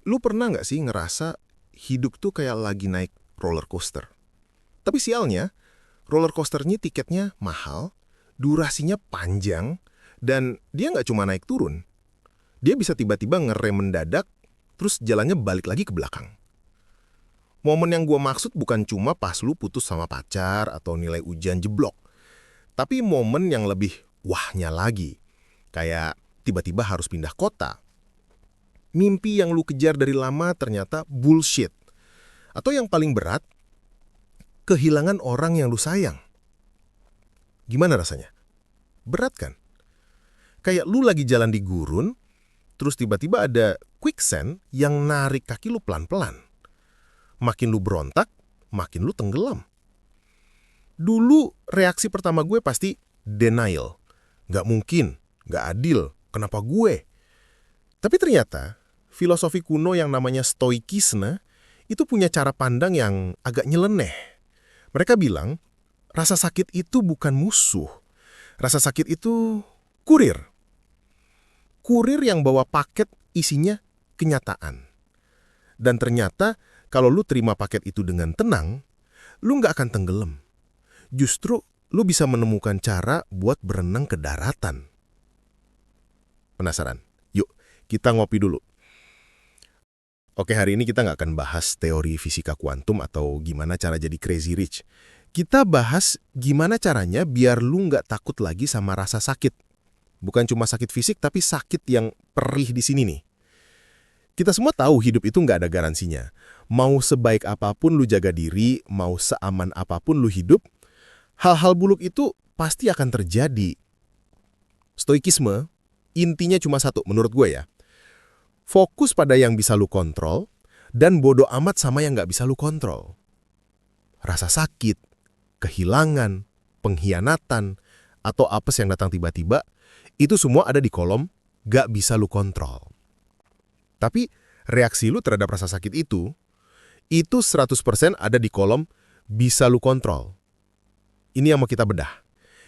Lu pernah nggak sih ngerasa hidup tuh kayak lagi naik roller coaster? Tapi sialnya, roller coasternya tiketnya mahal, durasinya panjang, dan dia nggak cuma naik turun. Dia bisa tiba-tiba ngerem mendadak, terus jalannya balik lagi ke belakang. Momen yang gue maksud bukan cuma pas lu putus sama pacar atau nilai ujian jeblok, tapi momen yang lebih wahnya lagi. Kayak tiba-tiba harus pindah kota. Mimpi yang lu kejar dari lama ternyata bullshit. Atau yang paling berat, kehilangan orang yang lu sayang. Gimana rasanya? Berat kan? Kayak lu lagi jalan di gurun, terus tiba-tiba ada quicksand yang narik kaki lu pelan-pelan. Makin lu berontak, makin lu tenggelam. Dulu reaksi pertama gue pasti denial. Nggak mungkin, nggak adil, kenapa gue? Tapi ternyata filosofi kuno yang namanya stoikisme itu punya cara pandang yang agak nyeleneh. Mereka bilang, rasa sakit itu bukan musuh. Rasa sakit itu kurir. Kurir yang bawa paket isinya kenyataan. Dan ternyata kalau lu terima paket itu dengan tenang, lu nggak akan tenggelam. Justru lu bisa menemukan cara buat berenang ke daratan. Penasaran? Yuk, kita ngopi dulu. Oke, hari ini kita nggak akan bahas teori fisika kuantum atau gimana cara jadi crazy rich. Kita bahas gimana caranya biar lu nggak takut lagi sama rasa sakit. Bukan cuma sakit fisik, tapi sakit yang perih di sini nih. Kita semua tahu hidup itu nggak ada garansinya. Mau sebaik apapun lu jaga diri, mau seaman apapun lu hidup, hal-hal buruk itu pasti akan terjadi. Stoikisme, intinya cuma satu menurut gue ya. Fokus pada yang bisa lu kontrol, dan bodo amat sama yang nggak bisa lu kontrol. Rasa sakit, kehilangan, pengkhianatan, atau apes yang datang tiba-tiba, itu semua ada di kolom nggak bisa lu kontrol. Tapi reaksi lu terhadap rasa sakit itu 100% ada di kolom bisa lu kontrol. Ini yang mau kita bedah.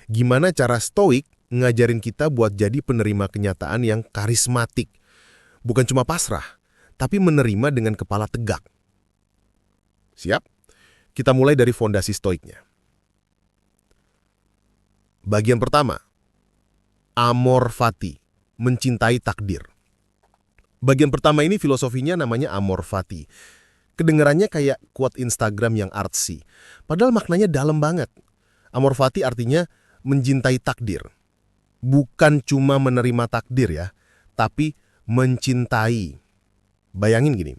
Gimana cara stoik ngajarin kita buat jadi penerima kenyataan yang karismatik. Bukan cuma pasrah, tapi menerima dengan kepala tegak. Siap? Kita mulai dari fondasi stoiknya. Bagian pertama, amor fati, mencintai takdir. Bagian pertama ini filosofinya namanya amor fati. Kedengarannya kayak quote Instagram yang artsy. Padahal maknanya dalam banget. Amor fati artinya mencintai takdir. Bukan cuma menerima takdir ya, tapi mencintai. Bayangin gini,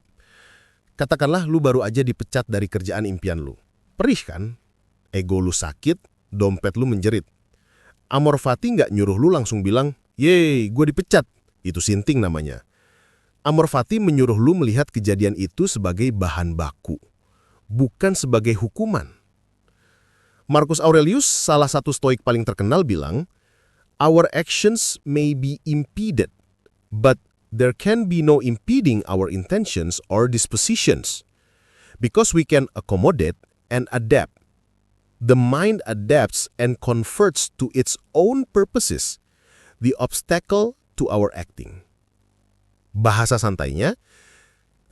katakanlah lu baru aja dipecat dari kerjaan impian lu. Perih kan? Ego lu sakit, dompet lu menjerit. Amor fati nggak nyuruh lu langsung bilang, "Yeay, gue dipecat." Itu sinting namanya. Amor fati menyuruh lu melihat kejadian itu sebagai bahan baku, bukan sebagai hukuman. Marcus Aurelius, salah satu stoik paling terkenal bilang, "Our actions may be impeded, but there can be no impeding our intentions or dispositions. Because we can accommodate and adapt. The mind adapts and converts to its own purposes the obstacle to our acting." Bahasa santainya,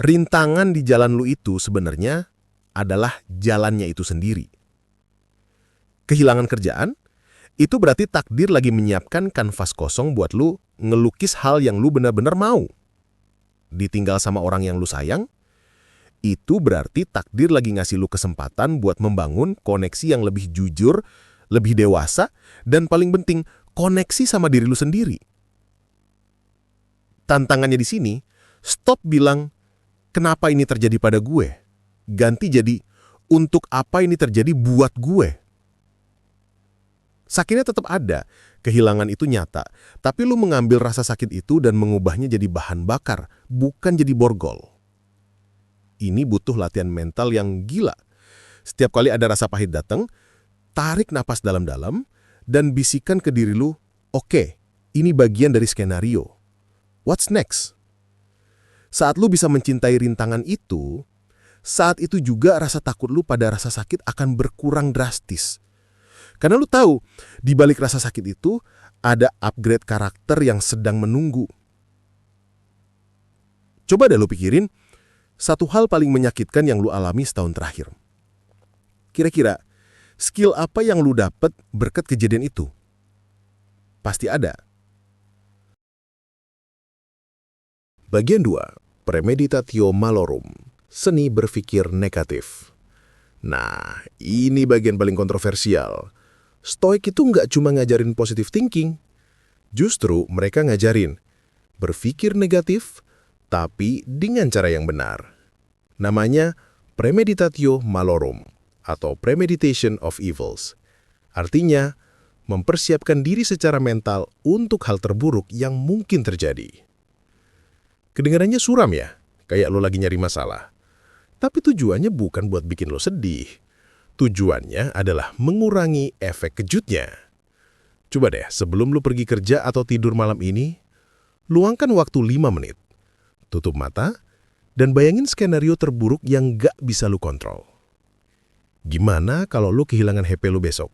rintangan di jalan lu itu sebenarnya adalah jalannya itu sendiri. Kehilangan kerjaan, itu berarti takdir lagi menyiapkan kanvas kosong buat lu ngelukis hal yang lu benar-benar mau. Ditinggal sama orang yang lu sayang, itu berarti takdir lagi ngasih lu kesempatan buat membangun koneksi yang lebih jujur, lebih dewasa, dan paling penting, koneksi sama diri lu sendiri. Tantangannya di sini, stop bilang, "Kenapa ini terjadi pada gue?" Ganti jadi, "Untuk apa ini terjadi buat gue?" Sakitnya tetap ada, kehilangan itu nyata, tapi lu mengambil rasa sakit itu dan mengubahnya jadi bahan bakar, bukan jadi borgol. Ini butuh latihan mental yang gila. Setiap kali ada rasa pahit datang, tarik napas dalam-dalam, dan bisikan ke diri lu, "Oke, ini bagian dari skenario. What's next?" Saat lu bisa mencintai rintangan itu, saat itu juga rasa takut lu pada rasa sakit akan berkurang drastis. Karena lu tahu, di balik rasa sakit itu, ada upgrade karakter yang sedang menunggu. Coba deh lu pikirin, satu hal paling menyakitkan yang lu alami setahun terakhir. Kira-kira, skill apa yang lu dapet berkat kejadian itu? Pasti ada. Bagian 2. Premeditatio malorum. Seni berpikir negatif. Nah, ini bagian paling kontroversial. Stoik itu nggak cuma ngajarin positive thinking. Justru mereka ngajarin berpikir negatif, tapi dengan cara yang benar. Namanya premeditatio malorum, atau premeditation of evils. Artinya, mempersiapkan diri secara mental untuk hal terburuk yang mungkin terjadi. Kedengarannya suram ya, kayak lo lagi nyari masalah. Tapi tujuannya bukan buat bikin lo sedih. Tujuannya adalah mengurangi efek kejutnya. Coba deh, sebelum lo pergi kerja atau tidur malam ini, luangkan waktu 5 menit. Tutup mata, dan bayangin skenario terburuk yang gak bisa lo kontrol. Gimana kalau lo kehilangan HP lo besok?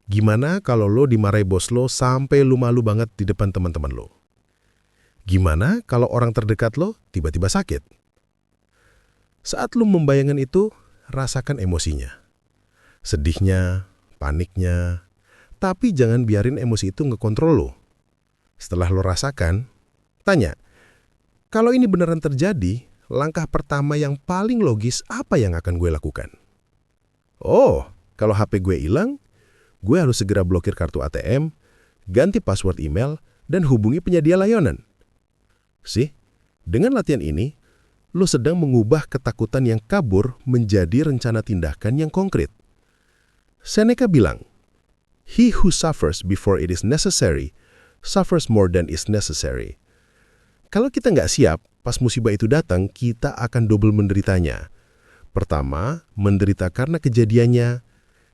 Gimana kalau lo dimarahi bos lo sampai lo malu banget di depan teman-teman lo? Gimana kalau orang terdekat lo tiba-tiba sakit? Saat lo membayangkan itu, rasakan emosinya. Sedihnya, paniknya, tapi jangan biarin emosi itu ngekontrol lo. Setelah lo rasakan, tanya, kalau ini beneran terjadi, langkah pertama yang paling logis apa yang akan gue lakukan? Oh, kalau HP gue hilang, gue harus segera blokir kartu ATM, ganti password email, dan hubungi penyedia layanan. Sih, dengan latihan ini, lo sedang mengubah ketakutan yang kabur menjadi rencana tindakan yang konkret. Seneca bilang, "He who suffers before it is necessary, suffers more than is necessary." Kalau kita nggak siap, pas musibah itu datang, kita akan double menderitanya. Pertama, menderita karena kejadiannya.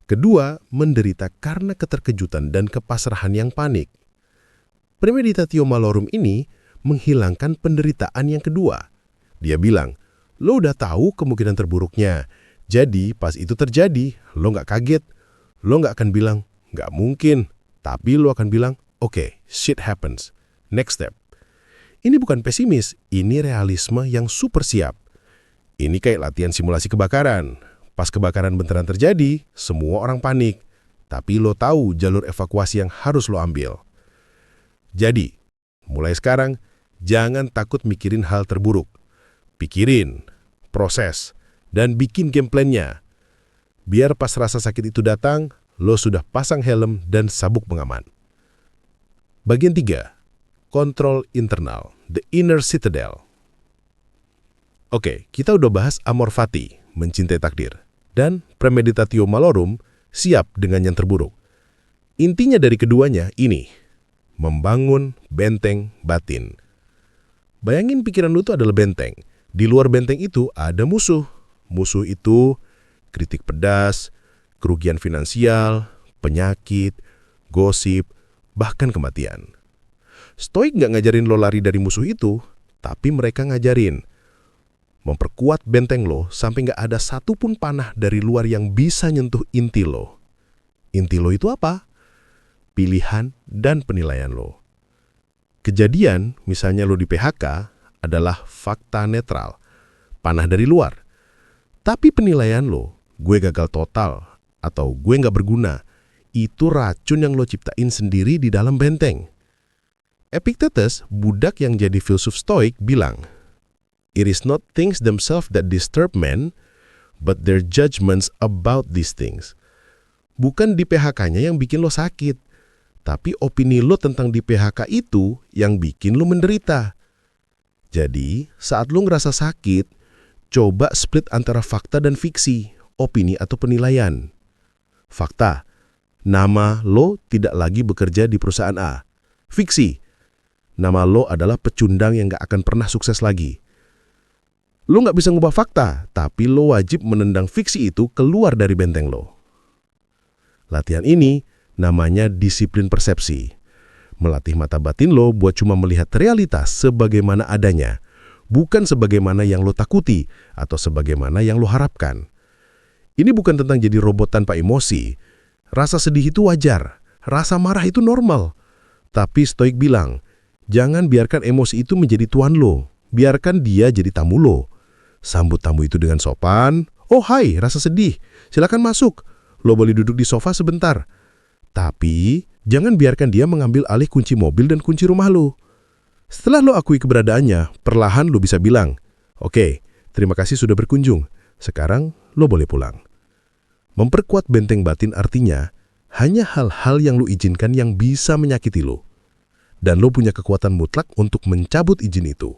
Kedua, menderita karena keterkejutan dan kepasrahan yang panik. Premeditatio malorum ini menghilangkan penderitaan yang kedua. Dia bilang, lo udah tahu kemungkinan terburuknya. Jadi pas itu terjadi, lo nggak kaget. Lo nggak akan bilang, nggak mungkin. Tapi lo akan bilang, oke, shit happens. Next step. Ini bukan pesimis, ini realisme yang super siap. Ini kayak latihan simulasi kebakaran. Pas kebakaran beneran terjadi, semua orang panik. Tapi lo tahu jalur evakuasi yang harus lo ambil. Jadi, mulai sekarang, jangan takut mikirin hal terburuk. Pikirin, proses, dan bikin game plan-nya. Biar pas rasa sakit itu datang, lo sudah pasang helm dan sabuk pengaman. Bagian 3. Kontrol internal, the inner citadel. Oke, kita udah bahas amor fati, mencintai takdir, dan premeditatio malorum, siap dengan yang terburuk. Intinya dari keduanya ini, membangun benteng batin. Bayangin pikiran lu itu adalah benteng. Di luar benteng itu ada musuh. Musuh itu kritik pedas, kerugian finansial, penyakit, gosip, bahkan kematian. Stoik nggak ngajarin lo lari dari musuh itu, tapi mereka ngajarin memperkuat benteng lo sampai nggak ada satupun panah dari luar yang bisa nyentuh inti lo. Inti lo itu apa? Pilihan dan penilaian lo. Kejadian, misalnya lo di PHK, adalah fakta netral, panah dari luar. Tapi penilaian lo, gue gagal total, atau gue nggak berguna, itu racun yang lo ciptain sendiri di dalam benteng. Epictetus, budak yang jadi filsuf Stoik, bilang, "It is not things themselves that disturb men, but their judgments about these things." Bukan di PHK-nya yang bikin lo sakit, tapi opini lo tentang di PHK itu yang bikin lo menderita. Jadi, saat lo ngerasa sakit, coba split antara fakta dan fiksi, opini atau penilaian. Fakta, nama lo tidak lagi bekerja di perusahaan A. Fiksi, nama lo adalah pecundang yang gak akan pernah sukses lagi. Lo gak bisa ngubah fakta, tapi lo wajib menendang fiksi itu keluar dari benteng lo. Latihan ini namanya disiplin persepsi. Melatih mata batin lo buat cuma melihat realitas sebagaimana adanya, bukan sebagaimana yang lo takuti atau sebagaimana yang lo harapkan. Ini bukan tentang jadi robot tanpa emosi. Rasa sedih itu wajar, rasa marah itu normal. Tapi Stoik bilang, jangan biarkan emosi itu menjadi tuan lo. biarkan dia jadi tamu lo. Sambut tamu itu dengan sopan. Oh hai, rasa sedih. Silakan masuk. Lo boleh duduk di sofa sebentar. Tapi, jangan biarkan dia mengambil alih kunci mobil dan kunci rumah lo. Setelah lo akui keberadaannya, perlahan lo bisa bilang, "Oke, terima kasih sudah berkunjung. Sekarang lo boleh pulang." Memperkuat benteng batin artinya, hanya hal-hal yang lo izinkan yang bisa menyakiti lo. Dan lo punya kekuatan mutlak untuk mencabut izin itu.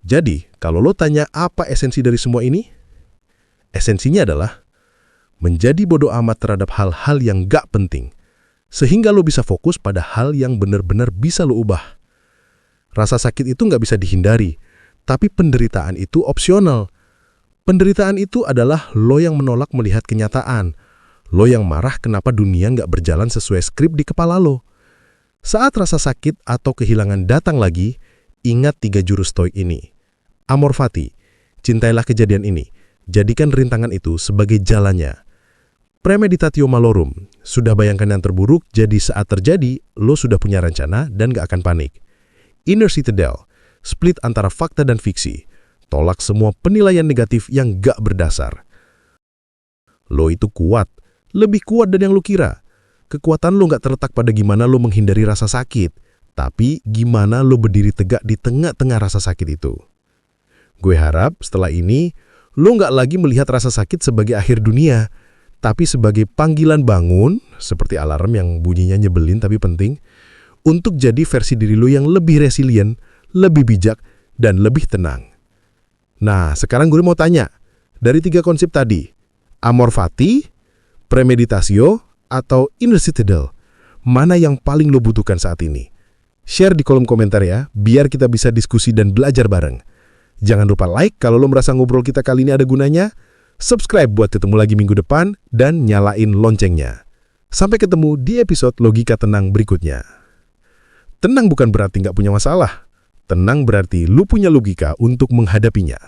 Jadi, kalau lo tanya apa esensi dari semua ini? Esensinya adalah menjadi bodoh amat terhadap hal-hal yang gak penting, sehingga lo bisa fokus pada hal yang benar-benar bisa lo ubah. Rasa sakit itu gak bisa dihindari, tapi penderitaan itu opsional. Penderitaan itu adalah lo yang menolak melihat kenyataan. Lo yang marah kenapa dunia gak berjalan sesuai skrip di kepala lo. Saat rasa sakit atau kehilangan datang lagi, ingat 3 jurus stoik ini. Amor fati, cintailah kejadian ini. Jadikan rintangan itu sebagai jalannya. Premeditatio malorum, sudah bayangkan yang terburuk, jadi saat terjadi, lo sudah punya rencana dan gak akan panik. Inner citadel, split antara fakta dan fiksi. Tolak semua penilaian negatif yang gak berdasar. Lo itu kuat, lebih kuat dari yang lo kira. Kekuatan lo gak terletak pada gimana lo menghindari rasa sakit, tapi gimana lo berdiri tegak di tengah-tengah rasa sakit itu. Gue harap setelah ini, lo nggak lagi melihat rasa sakit sebagai akhir dunia, tapi sebagai panggilan bangun, seperti alarm yang bunyinya nyebelin tapi penting, untuk jadi versi diri lo yang lebih resilient, lebih bijak, dan lebih tenang. Nah, sekarang gue mau tanya, dari 3 konsep tadi, amor fati, premeditatio, atau inner citadel, mana yang paling lo butuhkan saat ini? Share di kolom komentar ya, biar kita bisa diskusi dan belajar bareng. Jangan lupa like kalau lo merasa ngobrol kita kali ini ada gunanya, subscribe buat ketemu lagi minggu depan, dan nyalain loncengnya. Sampai ketemu di episode Logika Tenang berikutnya. Tenang bukan berarti nggak punya masalah. Tenang berarti lo punya logika untuk menghadapinya.